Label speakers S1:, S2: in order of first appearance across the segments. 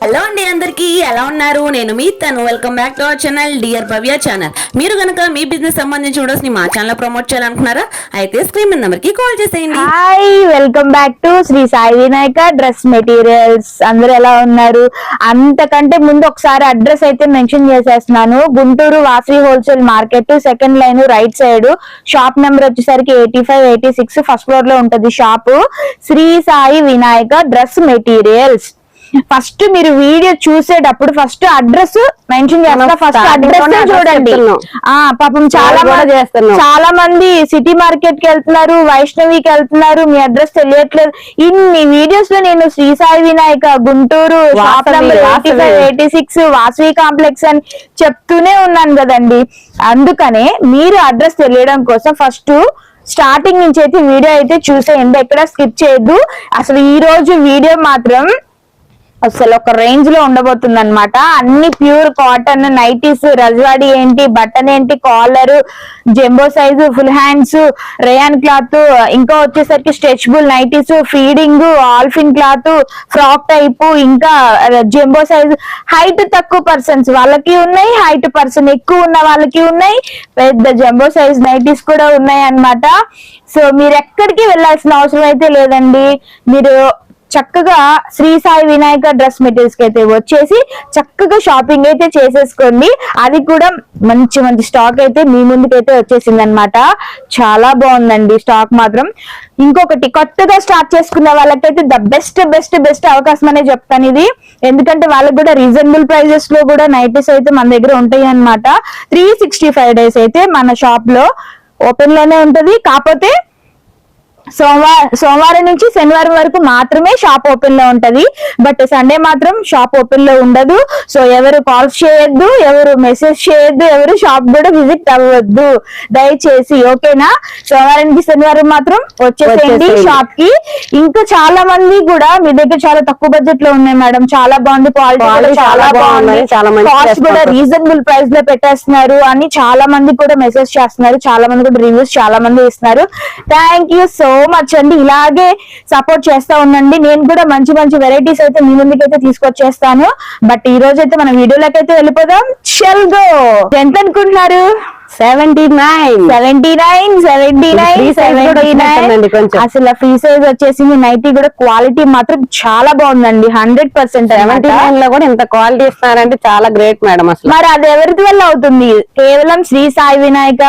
S1: Hello అండి, అందరికీ ఎలా ఉన్నారు? నేను మీ తను. Welcome back to our channel dear Bhavya channel. మీరు గనక మీ బిజినెస్ సంబంధించి వీడియోస్ ని మా ఛానల్ ప్రమోట్ చేయాలనుకున్నారా? అయితే స్క్రీన్ మీద నెంబర్ కి కాల్ చేసేయండి.
S2: Hi, welcome back to Shri Sai Vinayaka dress materials. అందరూ ఎలా ఉన్నారు? అంతకంటే ముందు ఒకసారి అడ్రస్ అయితే మెన్షన్ చేసేస్తున్నాను. Guntur Vasavi wholesale market, second line, right side. Shop number వచ్చేసరికి 85, 86, ఫస్ట్ ఫ్లోర్ లో ఉంటది shop. Shri Sai Vinayaka dress materials. First మీరు వీడియో చూసేటప్పుడు ఫస్ట్ అడ్రస్ మెన్షన్ చేస్తా. ఫస్ట్ అడ్రస్ చూడండి. పాపం చాలా మంది సిటీ మార్కెట్ కి వెళ్తున్నారు, వైష్ణవికి వెళ్తున్నారు, మీ అడ్రస్ తెలియట్లేదు. ఇన్ని వీడియోస్ లో నేను Shri Sai Vinayaka Guntur shop number 85, 86 Vasavi complex అని చెప్తూనే ఉన్నాను కదండి. అందుకనే మీరు అడ్రస్ తెలియడం కోసం ఫస్ట్ స్టార్టింగ్ నుంచి అయితే వీడియో అయితే చూసేయండి, ఎక్కడ స్కిప్ చేయొద్దు. అసలు ఈ రోజు వీడియో మాత్రం అసలు ఒక రేంజ్ లో ఉండబోతుంది అనమాట. అన్ని ప్యూర్ కాటన్ నైటీస్, రజవాడి ఏంటి, బటన్ ఏంటి, collar, jumbo size, full hands, rayon cloth, ఇంకా వచ్చేసరికి స్ట్రెచబుల్ నైటీస్, ఫీడింగ్, ఆల్ఫిన్ క్లాత్, ఫ్రాక్ టైప్, ఇంకా జంబో సైజు. హైట్ తక్కువ పర్సన్స్ వాళ్ళకి ఉన్నాయి, హైట్ పర్సన్ ఎక్కువ ఉన్న వాళ్ళకి ఉన్నాయి. పెద్ద జంబో సైజ్ నైటీస్ కూడా ఉన్నాయి అన్నమాట. సో మీరు ఎక్కడికి వెళ్ళాల్సిన అవసరం అయితే లేదండి. మీరు చక్కగా శ్రీ సాయి వినాయక డ్రెస్ మెటీరియల్స్ కి అయితే వచ్చేసి చక్కగా షాపింగ్ అయితే చేసేసుకోండి. అది కూడా మంచి మంచి స్టాక్ అయితే మీ ముందుకైతే వచ్చేసింది అనమాట. చాలా బాగుందండి స్టాక్ మాత్రం. ఇంకొకటి, కొత్తగా స్టార్ట్ చేసుకున్న వాళ్ళకైతే ద బెస్ట్ బెస్ట్ బెస్ట్ అవకాశం అనే చెప్తాను ఇది. ఎందుకంటే వాళ్ళకి కూడా రీజనబుల్ ప్రైజెస్ లో కూడా నైటీస్ అయితే మన దగ్గర ఉంటాయి అనమాట. 365 days అయితే మన షాప్ లో ఓపెన్ లోనే ఉంటది. కాకపోతే సోమవారం నుంచి శనివారం వరకు మాత్రమే షాప్ ఓపెన్ లో ఉంటది. బట్ సండే మాత్రం షాప్ ఓపెన్ లో ఉండదు. సో ఎవరు కాల్స్ చేయొద్దు, ఎవరు మెసేజ్ చేయొద్దు, ఎవరు షాప్ కూడా విజిట్ అవ్వద్దు దయచేసి, ఓకేనా? సోమవారం నుంచి శనివారం మాత్రం వచ్చేసేయండి షాప్ కి. ఇంకా చాలా మంది కూడా మీ దగ్గర చాలా తక్కువ బడ్జెట్ లో ఉన్నాయి మేడం, చాలా బాగుంది, క్వాలిటీ చాలా బాగుంది, కాస్ట్ కూడా రీజనబుల్ ప్రైస్ లో పెట్టేస్తున్నారు అని చాలా మంది కూడా మెసేజ్ చేస్తున్నారు. చాలా మంది కూడా రివ్యూస్ చాలా మంది ఇస్తున్నారు. థ్యాంక్ యూ సో మచ్ అండి. ఇలాగే సపోర్ట్ చేస్తా ఉండండి. నేను కూడా మంచి మంచి వెరైటీస్ అయితే మీ ముందుకైతే తీసుకొచ్చేస్తాను. బట్ ఈ రోజు అయితే మన వీడియోలోకి అయితే వెళ్ళిపోదాం. Shall go. ఎంత అనుకుంటున్నారు? 79. అసలు ఫ్రీ సైజ్ వచ్చేసింది. నైటీ కూడా క్వాలిటీ మాత్రం చాలా బాగుందండి. 100%.
S3: 79 లో కూడా ఇంత క్వాలిటీ ఇస్తున్నారంటే చాలా గ్రేట్ మేడం. అసలు
S2: మరి అది ఎవరి వల్ల అవుతుంది? కేవలం శ్రీ సాయి వినాయక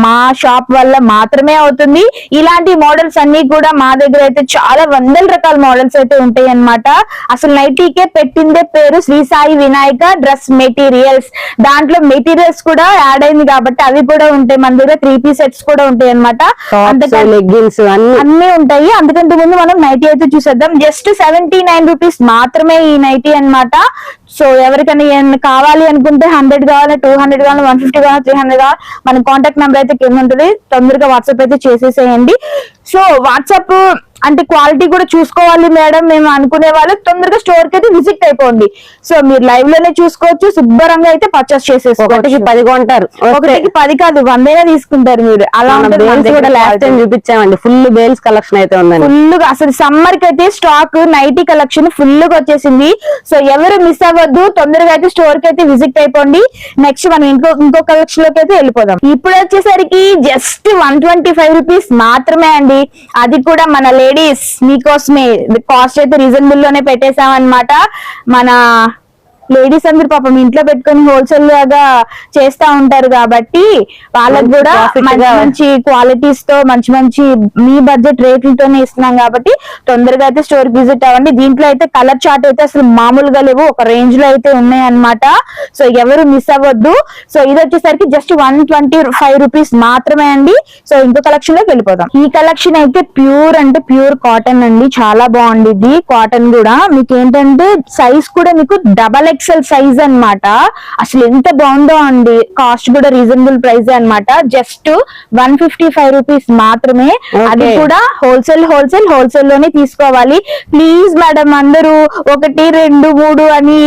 S2: మా షాప్ వల్ల మాత్రమే అవుతుంది. ఇలాంటి మోడల్స్ అన్ని కూడా మా దగ్గర అయితే చాలా వందల రకాల మోడల్స్ అయితే ఉంటాయి అన్నమాట. అసలు నైటీకే పెట్టిందే పేరు శ్రీ సాయి వినాయక డ్రెస్ మెటీరియల్స్. దాంట్లో మెటీరియల్స్ కూడా యాడ్ అయింది కాబట్టి అవి కూడా ఉంటాయి మన దగ్గర. 3-piece సెట్స్ కూడా ఉంటాయి అనమాట.
S3: లెగ్గిన్స్
S2: అన్ని ఉంటాయి. అందుకంటే ముందు మనం నైటీ అయితే చూసేద్దాం. జస్ట్ 79 రూపీస్ మాత్రమే ఈ నైటీ అన్నమాట. సో ఎవరికైనా కావాలి అనుకుంటే 100 కావాలి, 200 కావాలి, 150 కావాలి, 300 కావాలి, మన కాంటాక్ట్ నెంబర్ అయితే కింద ఉంటుంది. తొందరగా వాట్సాప్ అయితే చేసేసేయండి. సో వాట్సాప్ అంటే క్వాలిటీ కూడా చూసుకోవాలి మేడం మేము అనుకునే వాళ్ళు తొందరగా స్టోర్ కి అయితే విజిట్ అయిపోండి. సో మీరు లైవ్ లోనే చూసుకోవచ్చు, శుభ్రంగా అయితే పర్చేస్ చేసేసుకోవచ్చు.
S3: 1కి 10 కొంటారు,
S2: 1కి 10 కాదు 100 తీసుకుంటారు మీరు. అలా
S3: చూపించామండి. ఫుల్ బేల్స్ కలెక్షన్ అయితే ఉందండి.
S2: ఫుల్ గా అసలు సమ్మర్ కి అయితే స్టాక్ నైటీ కలెక్షన్ ఫుల్ గా వచ్చేసింది. సో ఎవరు మిస్ అవ్వద్దు, తొందరగా అయితే స్టోర్ కి అయితే విజిట్ అయిపోండి. నెక్స్ట్ మనం ఇంకో కలెక్షన్ లోకి అయితే వెళ్ళిపోదాం. ఇప్పుడు వచ్చేసరికి జస్ట్ 125 రూపీస్ మాత్రమే అండి. అది కూడా మన లేడీస్ మీకోసమే. కాస్ట్ అయితే రీజనబుల్ లోనే పెట్టేసామన్నమాట. మన లేడీస్ అందరు పాపం ఇంట్లో పెట్టుకుని హోల్సేల్ లాగా చేస్తా ఉంటారు కాబట్టి వాళ్ళకి కూడా మంచి మంచి క్వాలిటీస్ తో మంచి మంచి మీ బడ్జెట్ రేట్లతోనే ఇస్తున్నాం కాబట్టి తొందరగా అయితే స్టోర్ విజిట్ అవ్వండి. దీంట్లో అయితే కలర్ చార్ట్ అయితే అసలు మామూలుగా లేవు, ఒక రేంజ్ లో అయితే ఉన్నాయి అన్నమాట. సో ఎవరు మిస్ అవ్వద్దు. సో ఇది వచ్చేసరికి జస్ట్ 125 రూపీస్ మాత్రమే అండి. సో ఇంకో కలెక్షన్ లోకి వెళ్ళిపోదాం. ఈ కలెక్షన్ అయితే ప్యూర్ అంటే ప్యూర్ కాటన్ అండి. చాలా బాగుంది కాటన్ కూడా. మీకు ఏంటంటే సైజ్ కూడా మీకు డబల్ ఎక్స్ఎల్ సైజ్ అన్నమాట. అసలు ఎంత బాగుందో అండి. కాస్ట్ కూడా రీజనబుల్ ప్రైస్ అన్నమాట. జస్ట్ 155 రూపీస్ మాత్రమే. అది కూడా హోల్సేల్ లోనే తీసుకోవాలి. ప్లీజ్ మేడం, అందరూ 1, 2, 3 అని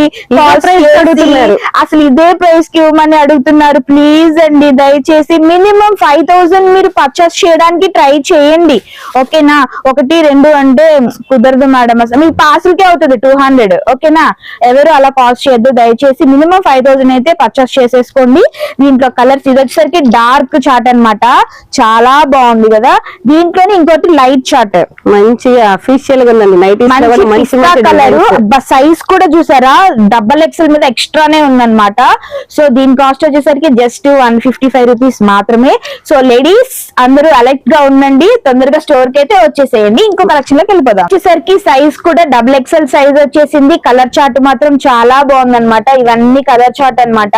S2: అడుగుతున్నారు. అసలు ఇదే ప్రైస్ కి ఇవ్వమని అడుగుతున్నారు. ప్లీజ్ అండి, దయచేసి మినిమం 5000 మీరు పర్చేస్ చేయడానికి ట్రై చేయండి. ఓకేనా? 1, 2 అంటే కుదరదు మేడం, అసలు మీ పార్సల్ కే అవుతుంది 200. ఓకేనా? ఎవరు అలా కాస్ట్ చేయొద్దు దయచేసి. మినిమం 5000 అయితే పర్చేస్ చేసేసుకోండి. దీంట్లో కలర్స్, ఇది వచ్చేసరికి డార్క్ చార్ట్ అన్నమాట. చాలా బాగుంది కదా. దీంట్లోనే ఇంకోటి లైట్ చార్ట్,
S3: మంచిగా అఫీషియల్ గా ఉందండి.
S2: కలర్ సైజ్ కూడా చూసారా, డబల్ ఎక్స్ఎల్ మీద ఎక్స్ట్రానే ఉందన్నమాట. సో దీని కాస్ట్ వచ్చేసరికి జస్ట్ 155 రూపీస్ మాత్రమే. సో లేడీస్ అందరూ అలర్ట్ గా ఉండండి, తొందరగా స్టోర్ కి అయితే వచ్చేసేయండి. ఇంకో కలెక్షన్ లోకి వెళ్ళిపోదాం. వచ్చేసరికి సైజ్ కూడా డబుల్ ఎక్స్ఎల్ సైజ్ వచ్చేసింది. కలర్ చార్ట్ మాత్రం చాలా బాగుందన్నమాట. ఇవన్నీ కలర్ చార్ట్ అన్నమాట.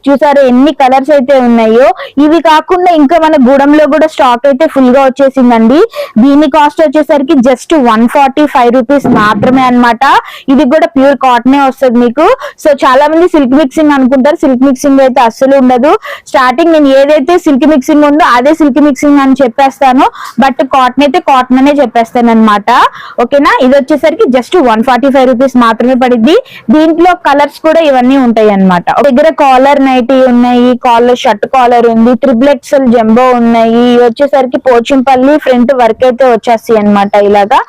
S2: చూసారు ఎన్ని కలర్స్ అయితే ఉన్నాయో. ఇవి కాకుండా ఇంకా మన గూడెంలో కూడా స్టాక్ అయితే ఫుల్ గా వచ్చేసిందండి. దీని కాస్ట్ వచ్చేసరికి జస్ట్ 145 రూపీస్ మాత్రమే అన్నమాట. ఇది కూడా ప్యూర్ కాటనే వస్తుంది మీకు. సో చాలా మంది సిల్క్ మిక్సింగ్ అనుకుంటారు, సిల్క్ మిక్సింగ్ అయితే అస్సలు ఉండదు. స్టార్టింగ్ నేను ఏదైతే సిల్క్ మిక్సింగ్ ఉందో అదే సిల్క్ మిక్సింగ్ అని చెప్పేస్తాను, బట్ కాటన్ అయితే కాటన్ అనే చెప్పేస్తాను అనమాట. ఓకేనా? ఇది వచ్చేసరికి జస్ట్ 145 రూపీస్ మాత్రమే పడింది. దీంట్లో కలర్స్ కూడా ఇవన్నీ ఉంటాయి అన్నమాట. దగ్గర కాలర్ నైటీ ఉన్నాయి, కాలర్ షర్ట్ కాలర్ ఉంది, 3XL జంబో ఉన్నాయి. ఇవి వచ్చేసరికి పోచంపల్లి ఫ్రంట్ వర్క్ అయితే వచ్చేస్తాయి అన్నమాట. ఇలాగా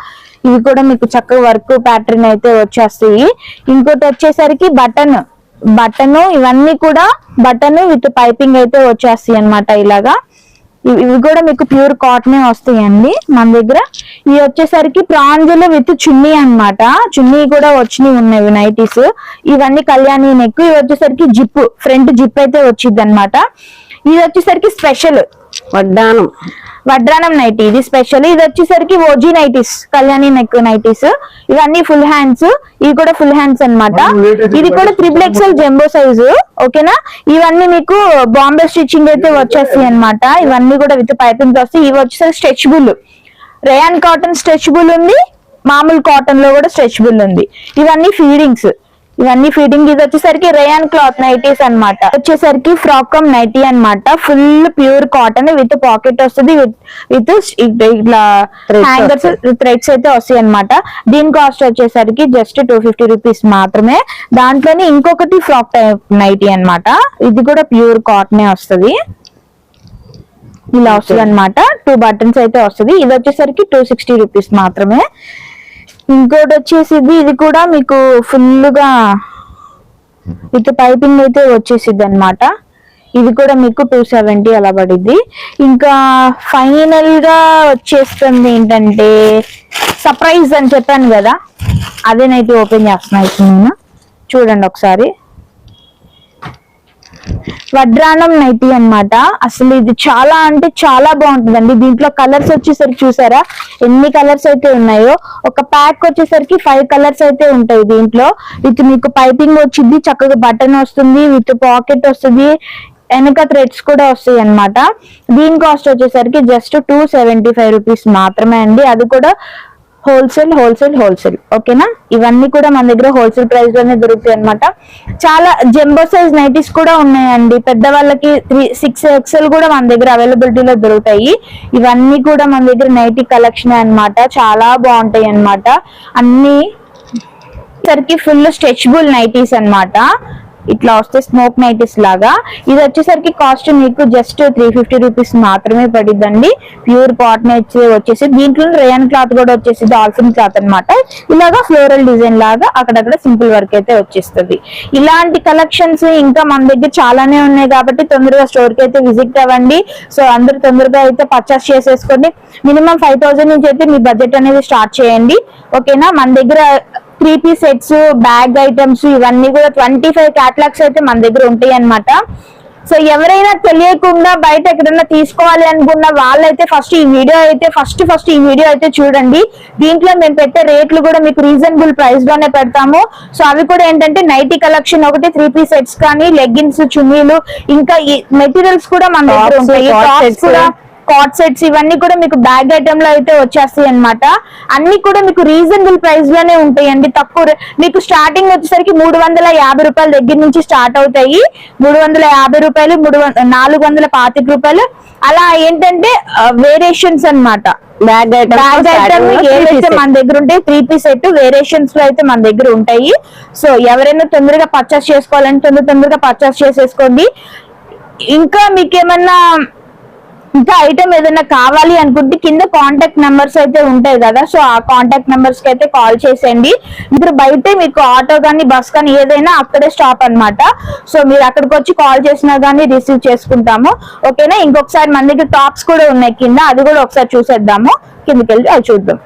S2: ఇవి కూడా మీకు చక్కగా వర్క్ ప్యాటర్న్ అయితే వచ్చేస్తాయి. ఇంకోటి వచ్చేసరికి బటన్ ఇవన్నీ కూడా బటన్ విత్ పైపింగ్ అయితే వచ్చేస్తాయి అన్నమాట. ఇలాగా ఇవి కూడా మీకు ప్యూర్ కాటనే వస్తాయండి మన దగ్గర. ఇవి వచ్చేసరికి ప్రాంజలు విత్ చున్నీ అన్నమాట. చున్నీ కూడా వచ్చినవి ఉన్నాయి నైటీస్. ఇవన్నీ కళ్యాణి నెక్. ఇవి వచ్చేసరికి జిప్, ఫ్రంట్ జిప్ అయితే వచ్చింది అన్నమాట. ఇది వచ్చేసరికి స్పెషల్ వడ్రానం నైటీ, ఇది స్పెషల్. ఇది వచ్చేసరికి OG nighties, Kalyani neck nighties. ఇవన్నీ ఫుల్ హ్యాండ్స్, ఇవి కూడా ఫుల్ హ్యాండ్స్ అన్నమాట. ఇది కూడా 3XL జంబో సైజు. ఓకేనా? ఇవన్నీ మీకు బాంబే స్టిచ్చింగ్ అయితే వచ్చేస్తాయి అన్నమాట. ఇవన్నీ కూడా విత్ పైపింగ్ వస్తాయి. ఇవి వచ్చేసరికి స్ట్రెచబుల్, రేయాన్ కాటన్ స్ట్రెచబుల్ ఉంది, మామూలు కాటన్ లో కూడా స్ట్రెచబుల్ ఉంది. ఇవన్నీ ఫీడింగ్స్, ఇది వచ్చేసరికి రేయాన్ క్లాత్ నైటీస్ అన్నమాట. వచ్చేసరికి ఫ్రాకమ్ నైటీ అన్నమాట. Full pure cotton with pocket వస్తుంది, విత్ ఇట్లా హ్యాంగర్స్ థ్రెడ్స్ అయితే వస్తాయి అన్నమాట. దీని కాస్ట్ వచ్చేసరికి జస్ట్ 250 రూపీస్ మాత్రమే. దాంట్లోనే ఇంకొకటి ఫ్రాక్ టైప్ నైటీ అన్నమాట. ఇది కూడా ప్యూర్ కాటనే వస్తుంది. ఇలా వస్తుంది అన్నమాట. 2 బటన్స్ అయితే వస్తుంది. ఇది వచ్చేసరికి 260 రూపీస్ మాత్రమే. ఇంకోటి వచ్చేసిది, ఇది కూడా మీకు ఫుల్ గా విత్ పైపింగ్ అయితే వచ్చేసిద్ది అన్నమాట. ఇది కూడా మీకు 270 అలా పడిద్ది. ఇంకా ఫైనల్ గా వచ్చేస్తుంది ఏంటంటే సర్ప్రైజ్ అని చెప్పాను కదా, అదేనైతే ఓపెన్ చేస్తున్నా ఇప్పుడు నేను. చూడండి ఒకసారి, వడ్రానం నైటీ అన్నమాట. అసలు ఇది చాలా అంటే చాలా బాగుంటుందండి. దీంట్లో కలర్స్ వచ్చేసరికి చూసారా ఎన్ని కలర్స్ అయితే ఉన్నాయో. ఒక ప్యాక్ వచ్చేసరికి 5 కలర్స్ అయితే ఉంటాయి దీంట్లో. విత్ మీకు పైపింగ్ వచ్చింది, చక్కగా బటన్ వస్తుంది, విత్ పాకెట్ వస్తుంది, వెనక థ్రెడ్స్ కూడా వస్తాయి అన్నమాట. దీని కాస్ట్ వచ్చేసరికి జస్ట్ 275 రూపీస్ మాత్రమే అండి. అది కూడా హోల్సేల్. ఓకేనా? ఇవన్నీ కూడా మన దగ్గర హోల్సేల్ ప్రైస్ లోనే దొరుకుతాయి అన్నమాట. చాలా జంబో సైజ్ నైటీస్ కూడా ఉన్నాయండి. పెద్దవాళ్ళకి 6XL కూడా మన దగ్గర అవైలబిలిటీలో దొరుకుతాయి. ఇవన్నీ కూడా మన దగ్గర నైటీ కలెక్షన్ అన్నమాట. చాలా బాగుంటాయి అన్నమాట. అన్ని సరికి ఫుల్ స్ట్రెచబుల్ నైటీస్ అన్నమాట. ఇట్లా వస్తే స్మోక్ నైటీస్ లాగా. ఇది వచ్చేసరికి కాస్ట్ మీకు జస్ట్ 350 రూపీస్ మాత్రమే పడిద్దండి. ప్యూర్ కాటన్ వచ్చేసి దీంట్లో రేయాన్ క్లాత్ కూడా వచ్చేసి డాల్ఫిన్ క్లాత్ అన్నమాట. ఇలాగా ఫ్లోరల్ డిజైన్ లాగా అక్కడక్కడ సింపుల్ వర్క్ అయితే వచ్చేస్తుంది. ఇలాంటి కలెక్షన్స్ ఇంకా మన దగ్గర చాలానే ఉన్నాయి కాబట్టి తొందరగా స్టోర్ కి అయితే విజిట్ అవ్వండి. సో అందరూ తొందరగా అయితే పర్చేస్ చేసేసుకోండి. మినిమం 5000 నుంచి అయితే మీ బడ్జెట్ అనేది స్టార్ట్ చేయండి. ఓకేనా? మన దగ్గర 3-piece సెట్స్, బ్యాగ్ ఐటమ్స్ ఇవన్నీ కూడా 25 క్యాటలాగ్స్ అయితే మన దగ్గర ఉంటాయి అన్నమాట. సో ఎవరైనా తెలియకుండా బయట ఎక్కడన్నా తీసుకోవాలి అనుకున్న వాళ్ళైతే ఫస్ట్ ఈ వీడియో అయితే చూడండి. దీంట్లో మేము పెట్టే రేట్లు కూడా మీకు రీజనబుల్ ప్రైస్ లోనే పెడతాము. సో అవి కూడా ఏంటంటే నైటీ కలెక్షన్ ఒకటి, 3-piece సెట్స్ కానీ, లెగ్గిన్స్, చున్నీలు, ఇంకా ఈ మెటీరియల్స్ కూడా మన దగ్గర ఉంటాయి. టాప్స్ కూడా కాట్ సెట్స్ ఇవన్నీ కూడా మీకు బ్యాగ్ ఐటమ్ లో అయితే వచ్చేస్తాయి అన్నమాట. అన్ని కూడా మీకు రీజనబుల్ ప్రైస్ లోనే ఉంటాయండి. మీకు స్టార్టింగ్ వచ్చేసరికి 350 రూపాయల దగ్గర నుంచి స్టార్ట్ అవుతాయి. 350 రూపాయలు, 425 రూపాయలు, అలా ఏంటంటే వేరియేషన్స్ అన్నమాట. బ్యాగ్ ఐటమ్ ఏవైతే మన దగ్గర ఉంటాయి 3 పీస్ సెట్ వేరియేషన్స్ లో అయితే మన దగ్గర ఉంటాయి. సో ఎవరైనా తొందరగా పర్చేస్ చేసుకోవాలంటే తొందరగా పర్చేస్ చేసేసుకోండి. ఇంకా మీకేమన్నా ఇంకా ఐటమ్ ఏదైనా కావాలి అనుకుంటే కింద కాంటాక్ట్ నెంబర్స్ అయితే ఉంటాయి కదా, సో ఆ కాంటాక్ట్ నెంబర్స్ కి అయితే కాల్ చేసేయండి. మీరు బయటే మీకు ఆటో కానీ బస్ కానీ ఏదైనా అక్కడే స్టాప్ అన్నమాట. సో మీరు అక్కడికి వచ్చి కాల్ చేసినా కానీ రిసీవ్ చేసుకుంటాము. ఓకేనా. ఇంకొకసారి మన దగ్గర టాప్స్ కూడా ఉన్నాయి కింద, అది కూడా ఒకసారి చూసేద్దాము. కిందకి వెళ్ళి అది చూద్దాం.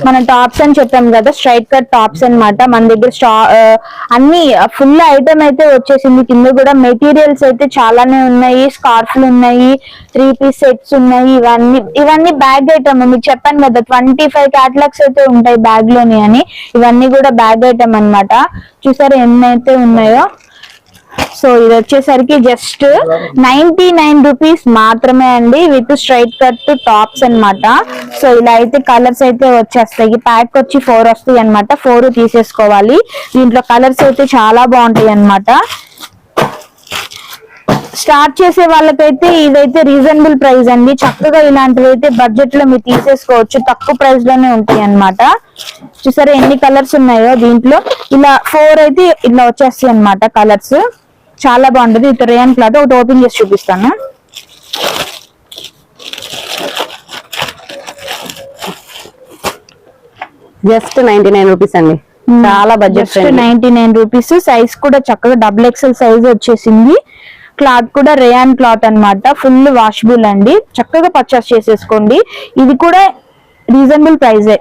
S2: మనం టాప్స్ అని చెప్పాం కదా, స్ట్రైట్ కట్ టాప్స్ అన్నమాట. మన దగ్గర అన్ని ఫుల్ ఐటమ్ అయితే వచ్చేసింది. కింద కూడా మెటీరియల్స్ అయితే చాలానే ఉన్నాయి. స్కార్ఫ్లు ఉన్నాయి, 3 పీస్ సెట్స్ ఉన్నాయి. ఇవన్నీ బ్యాగ్ ఐటమ్. మీకు చెప్పాను కదా 25 క్యాటలాగ్స్ అయితే ఉంటాయి బ్యాగ్ లోని అని. ఇవన్నీ కూడా బ్యాగ్ ఐటమ్ అన్నమాట. చూసారా ఎన్ని అయితే ఉన్నాయో. సో ఇది వచ్చేసరికి జస్ట్ 99 రూపీస్ మాత్రమే అండి, విత్ స్ట్రైట్ కట్ టాప్స్ అన్నమాట. సో ఇలా అయితే కలర్స్ అయితే వచ్చేస్తాయి. ప్యాక్ వచ్చి 4 వస్తాయి అన్నమాట. 4 తీసేసుకోవాలి. దీంట్లో కలర్స్ అయితే చాలా బాగుంటాయి అన్నమాట. స్టార్ట్ చేసే వాళ్ళకైతే ఇదైతే రీజనబుల్ ప్రైస్ అండి. చక్కగా ఇలాంటివి అయితే బడ్జెట్ లో మీరు తీసేసుకోవచ్చు. తక్కువ ప్రైస్ లోనే ఉంటాయి అన్నమాట. చూసారా ఎన్ని కలర్స్ ఉన్నాయో దీంట్లో. ఇలా 4 అయితే ఇలా వచ్చేస్తాయి అన్నమాట కలర్స్. చాలా బాగుంటది. ఇది రేయన్ క్లాత్. ఒకటి ఓపెన్ చేసి చూపిస్తాను.
S3: జస్ట్ 99 రూపీస్ అండి. చాలా బడ్జెట్.
S2: 99 రూపీస్. సైజ్ కూడా చక్కగా XXL సైజ్ వచ్చేసింది. క్లాత్ కూడా రేయాన్ క్లాత్ అన్నమాట. ఫుల్ వాషబుల్ అండి. చక్కగా పర్చేస్ చేసేసుకోండి. ఇది కూడా రీజనబుల్ ప్రైజే.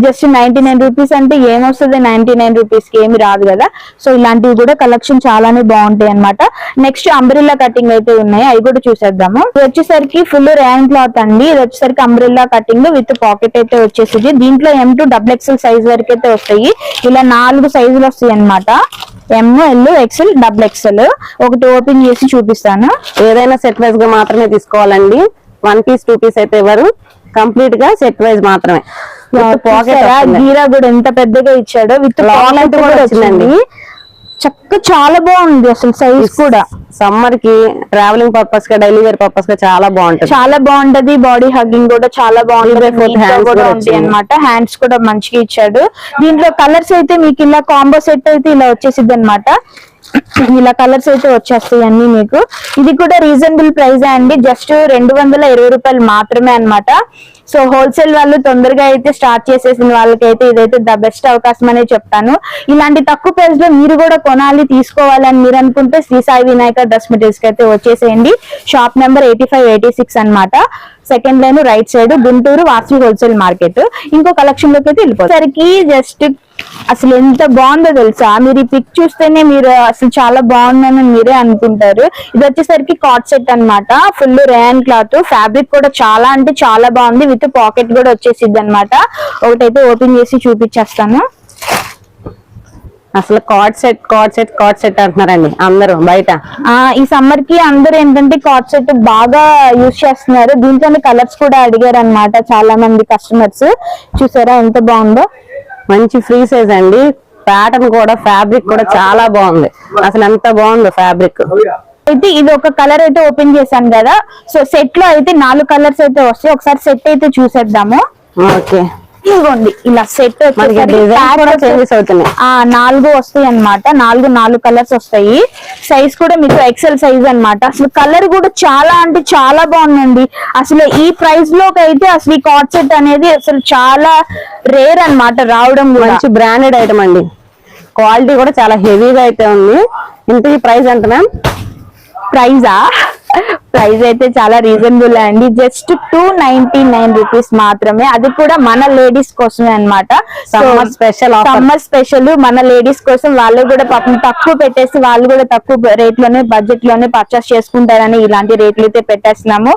S2: జస్ట్ 99 రూపీస్ అంటే ఏమొస్తుంది, 99 రూపీస్ కి ఏమి రాదు కదా. సో ఇలాంటివి కూడా కలెక్షన్ చాలానే బాగుంటాయి అన్నమాట. నెక్స్ట్ అంబ్రెల్లా కటింగ్ అయితే ఉన్నాయి, అవి కూడా చూసేద్దాము. ఇది వచ్చేసరికి ఫుల్ ర్యాన్ క్లాత్ అండి. ఇది వచ్చేసరికి అంబ్రెల్లా కటింగ్ విత్ పాకెట్ అయితే వచ్చేసింది. దీంట్లో M2 XXL సైజ్ వరకు అయితే వస్తాయి. ఇలా 4 సైజులు వస్తాయి అన్నమాట. M, L, XL, XXL. ఒకటి ఓపెన్ చేసి చూపిస్తాను.
S3: ఏదైనా సెట్ వైజ్ గా మాత్రమే తీసుకోవాలండి. 1 పీస్ 2 పీస్ అయితే ఎవరు, కంప్లీట్ గా సెట్ వైజ్ మాత్రమే.
S2: గీరా కూడా ఎంత పెద్దగా ఇచ్చాడో, విత్ పాకెట్ కూడా వచ్చిందండి. చక్క చాలా బాగుంది అసలు. సైజ్ కూడా
S3: సమ్మర్ కి ట్రావెలింగ్ పర్పస్ గా, డైలీ వేర్ పర్పస్ గా చాలా బాగుంటది.
S2: చాలా బాగుంటది. బాడీ హగ్గింగ్ కూడా చాలా బాగుంటది అన్నమాట. హ్యాండ్స్ కూడా మంచిగా ఇచ్చాడు. దీంట్లో కలర్స్ అయితే మీకు ఇలా కాంబో సెట్ అయితే ఇలా వచ్చేసిద్ది అన్నమాట. ఇలా కలర్స్ అయితే వచ్చేస్తాయి అన్ని మీకు. ఇది కూడా రీజనబుల్ ప్రైస్ అండి. జస్ట్ 220 రూపాయలు మాత్రమే అన్నమాట. సో హోల్సేల్ వాళ్ళు తొందరగా అయితే స్టార్ట్ చేసేసిన వాళ్ళకైతే ఇదైతే ద బెస్ట్ అవకాశం అనే చెప్తాను. ఇలాంటి తక్కువ ప్రైస్ లో మీరు కూడా కొనాలి, తీసుకోవాలని మీరు అనుకుంటే శ్రీ సాయి వినాయక డ్రెస్ మెటీరియల్స్ కి అయితే వచ్చేసేయండి. షాప్ నెంబర్ 8586 అన్నమాట. Second line right side, Guntur Vasavi wholesale market. ఇంకో కలెక్షన్ లోకి అయితే వెళ్ళిపోతారికి జస్ట్ అసలు ఎంత బాగుందో తెలుసా. మీరు ఈ పిక్ చూస్తేనే మీరు అసలు చాలా బాగుందని మీరే అనుకుంటారు. ఇది వచ్చేసరికి కాట్ సెట్ అన్నమాట. Full rayon cloth. ఫ్యాబ్రిక్ కూడా చాలా అంటే చాలా బాగుంది. విత్ పాకెట్ కూడా వచ్చేసిద్ది అన్నమాట. ఒకటైతే ఓపెన్ చేసి చూపించేస్తాను.
S3: అసలు కాట్ సెట్ అంటున్నారండి అందరూ బయట.
S2: ఈ సమ్మర్ కి అందరూ ఏంటంటే కాట్ సెట్ బాగా యూజ్ చేస్తున్నారు. దీంట్లోనే కలర్స్ కూడా అడిగారు అన్నమాట చాలా మంది కస్టమర్స్. చూసారా ఎంత బాగుందో.
S3: మంచి ఫ్రీ సైజ్ అండి. ప్యాటర్న్ కూడా, ఫ్యాబ్రిక్ కూడా చాలా బాగుంది. అసలు ఎంత బాగుందో ఫ్యాబ్రిక్.
S2: అయితే ఇది ఒక కలర్ అయితే ఓపెన్ చేశాను కదా. సో సెట్ లో అయితే 4 కలర్స్ అయితే వస్తాయి. ఒకసారి సెట్ అయితే చూసేద్దాము.
S3: ఓకే,
S2: ఇదిగోండి ఇలా సెట్ 4 వస్తాయి అన్నమాట. 4 కలర్స్ వస్తాయి. సైజ్ కూడా మీకు XL సైజ్ అన్నమాట. అసలు కలర్ కూడా చాలా అంటే చాలా బాగుందండి. అసలు ఈ ప్రైస్ లోకి అయితే అసలు ఈ కాట్ సెట్ అనేది అసలు చాలా రేర్ అన్నమాట రావడం.
S3: మంచి బ్రాండెడ్ ఐటమ్ అండి. క్వాలిటీ కూడా చాలా హెవీగా అయితే ఉంది. ఇంత ఈ ప్రైస్ ఎంత మ్యామ్?
S2: ప్రైస్ అయితే చాలా రీజనబుల్ అండి. జస్ట్ 299 రూపీస్ మాత్రమే. అది కూడా మన లేడీస్ కోసమే అన్నమాట.
S3: సమ్మర్
S2: స్పెషల్ మన లేడీస్ కోసం. వాళ్ళు కూడా పాపం తక్కువ పెట్టేసి వాళ్ళు కూడా తక్కువ రేట్ లోనే బడ్జెట్ లోనే పర్చేస్ చేసుకుంటారని ఇలాంటి రేట్లు అయితే పెట్టేస్తున్నాము.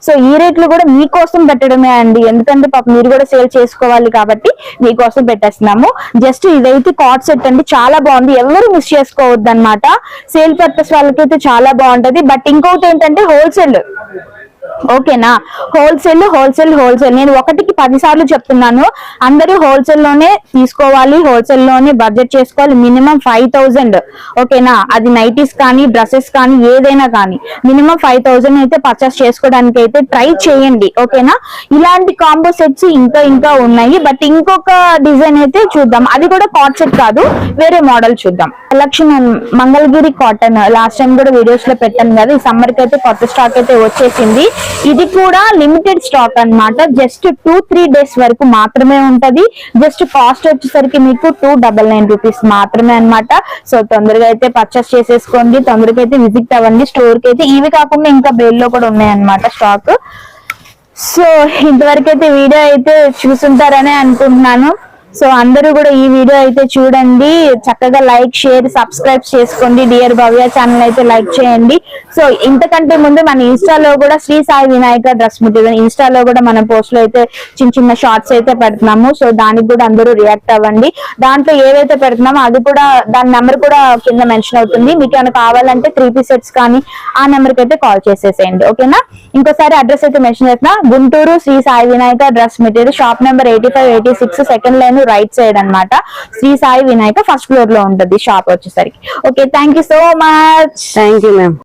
S2: సో ఈ రేట్లు కూడా మీకోసం పెట్టడమే అండి. ఎందుకంటే పాపం మీరు కూడా సేల్ చేసుకోవాలి కాబట్టి మీకోసం పెట్టేస్తున్నాము. జస్ట్ ఇదైతే కాట్ సెట్ అండి. చాలా బాగుంది. ఎవరు మిస్ చేసుకోవద్దు అన్నమాట. సేల్ పర్పస్ వాళ్ళకైతే చాలా బాగుంటది. బట్ ఇంకొకటి ఏంటంటే హోల్సేల్ ఓకేనా. హోల్సేల్ హోల్సేల్ హోల్సేల్, నేను 1కి 10 సార్లు చెప్తున్నాను. అందరూ హోల్సేల్ లోనే తీసుకోవాలి, హోల్సేల్ లోనే బడ్జెట్ చేసుకోవాలి. మినిమం 5,000, ఓకేనా. అది నైటీస్ కానీ డ్రెస్సెస్ కానీ ఏదైనా కానీ మినిమం 5,000 అయితే పర్చేస్ చేసుకోవడానికి అయితే ట్రై చేయండి, ఓకేనా. ఇలాంటి కాంబో సెట్స్ ఇంకా ఉన్నాయి, బట్ ఇంకొక డిజైన్ అయితే చూద్దాం. అది కూడా కాట్ సెట్ కాదు, వేరే మోడల్ చూద్దాం. Collection Mangalagiri cotton last time కూడా వీడియోస్ లో పెట్టాను కదా, ఈ సమ్మర్ కి అయితే కొత్త స్టాక్ అయితే వచ్చేసింది. ఇది కూడా లిమిటెడ్ స్టాక్ అన్నమాట. జస్ట్ 2-3 డేస్ వరకు మాత్రమే ఉంటది. జస్ట్ కాస్ట్ వచ్చేసరికి మీకు 299 రూపీస్ మాత్రమే అన్నమాట. సో తొందరగా అయితే పర్చేస్ చేసేసుకోండి, తొందరగా అయితే విజిట్ అవ్వండి స్టోర్ కి అయితే. ఇవి కాకుండా ఇంకా బేల్ లో కూడా ఉన్నాయన్నమాట స్టాక్. సో ఇంతవరకు అయితే వీడియో అయితే చూసుంటారని అనుకుంటున్నాను. సో అందరూ కూడా ఈ వీడియో అయితే చూడండి, చక్కగా లైక్ షేర్ సబ్స్క్రైబ్ చేసుకోండి. డియర్ భవ్య ఛానల్ అయితే లైక్ చేయండి. సో ఇంతకంటే ముందు మన ఇన్స్టాలో కూడా శ్రీ సాయి వినాయక డ్రెస్ మెటీరియల్ ఇన్స్టాలో కూడా మన పోస్ట్ లో అయితే చిన్న షార్ట్స్ అయితే పెడుతున్నాము. సో దానికి కూడా అందరూ రియాక్ట్ అవ్వండి. దాంట్లో ఏవైతే పెడుతున్నామో అది కూడా దాని నెంబర్ కూడా కింద మెన్షన్ అవుతుంది. మీకు ఏమైనా కావాలంటే 3 పీస్ సెట్స్ కానీ ఆ నెంబర్ కి అయితే కాల్ చేసేసేయండి, ఓకేనా. ఇంకోసారి అడ్రస్ అయితే మెన్షన్ చేస్తున్నా, Guntur Shri Sai Vinayaka dress material, shop number 85-86, second line right side అన్నమాట. శ్రీ సాయి వినాయక ఫస్ట్ ఫ్లోర్ లో ఉంటుంది షాప్ వచ్చేసరికి. Okay, thank you so much.
S3: Thank you ma'am.